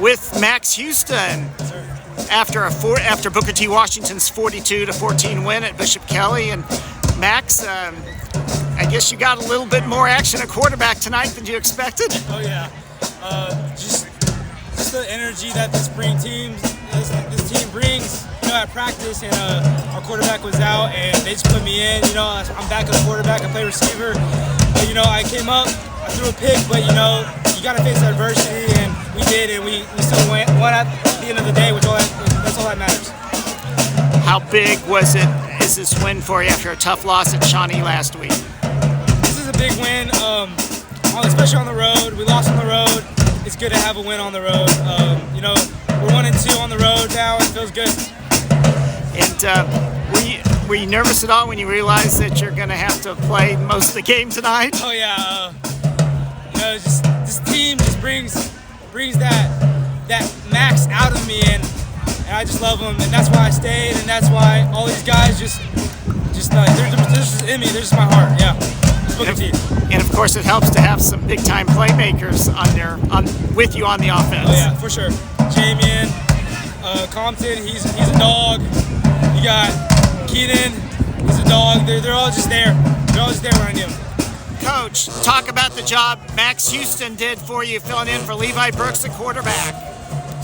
with Max Houston after Booker T. Washington's 42-14 win at Bishop Kelley. And Max, I guess you got a little bit more action at quarterback tonight than you expected. Oh yeah, just the energy that this team brings. At practice, and our quarterback was out, and they just put me in. I'm back as a quarterback. I play receiver. I came up, I threw a pick, but you got to face adversity, and we did, and we still won at the end of the day, that's all that matters. How big is this win for you after a tough loss at Shawnee last week? This is a big win, especially on the road. We lost on the road. It's good to have a win on the road. We're 1-2 on the road now. It feels good. And were you nervous at all when you realized that you're going to have to play most of the game tonight? Oh yeah, this team just brings that Max out of me, and I just love them, and that's why I stayed, and that's why all these guys they're just in me. They're just my heart. Yeah. And of course, it helps to have some big-time playmakers with you on the offense. Oh yeah, for sure. Jamian, Compton, he's a dog. You got Keenan, he's a dog. They're all just there. They're all just there when I need them. Coach, talk about the job Max Houston did for you, filling in for Levi Brooks at quarterback.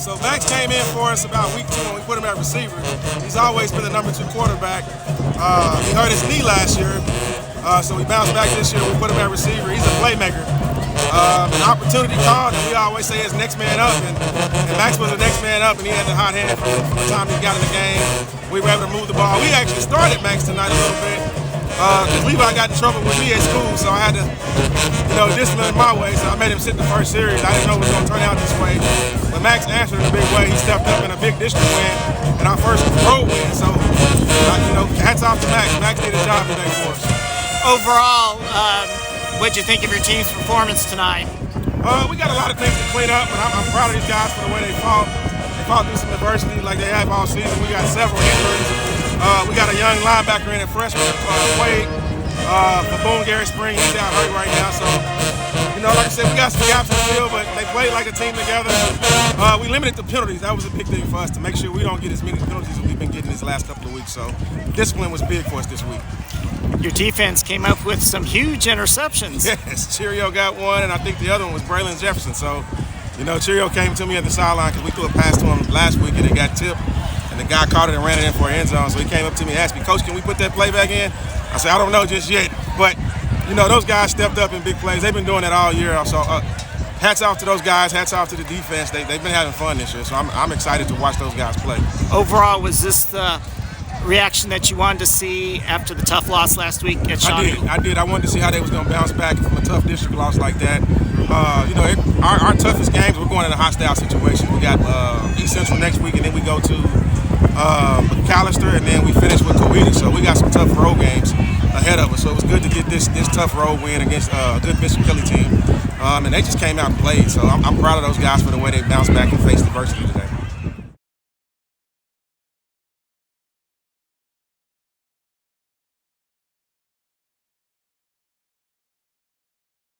So Max came in for us about week 2 when we put him at receiver. He's always been the number 2 quarterback. He hurt his knee last year, so we bounced back this year. We put him at receiver. He's a playmaker. An opportunity called, and we always say it's next man up, and Max was the next man up, and he had the hot hand from the time he got in the game. We were able to move the ball. We actually started Max tonight a little bit, because Levi got in trouble with me at school, so I had to, discipline my way, so I made him sit the first series. I didn't know it was going to turn out this way, but Max answered in a big way. He stepped up in a big district win, and our first road win, so, hats off to Max. Max did a job today for us. Overall, what'd you think of your team's performance tonight? We got a lot of things to clean up, but I'm proud of these guys for the way they fought. They fought through some adversity like they have all season. We got several injuries. We got a young linebacker in at freshman, Wade. For Boone Gary Spring, he's out hurt right now. So, like I said, we got some gaps in the field, but they played like a team together. We limited the penalties. That was a big thing for us to make sure we don't get as many penalties as we've been getting these last couple of weeks. So, discipline was big for us this week. Your defense came up with some huge interceptions. Yes, Cheerio got one, and I think the other one was Braylon Jefferson. So, Cheerio came to me at the sideline because we threw a pass to him last week, and it got tipped, and the guy caught it and ran it in for an end zone. So he came up to me and asked me, Coach, can we put that play back in? I said, I don't know just yet. But, those guys stepped up in big plays. They've been doing that all year. So hats off to those guys. Hats off to the defense. They've been having fun this year. So I'm excited to watch those guys play. Overall, was this the reaction that you wanted to see after the tough loss last week at Shawnee? I did. I wanted to see how they was going to bounce back from a tough district loss like that. Our toughest games, we're going in a hostile situation. We got East Central next week, and then we go to McAllister, and then we finish with Coweta. So we got some tough road games ahead of us. So it was good to get this tough road win against a good Bishop Kelley team. And they just came out and played. So I'm proud of those guys for the way they bounced back and faced adversity today.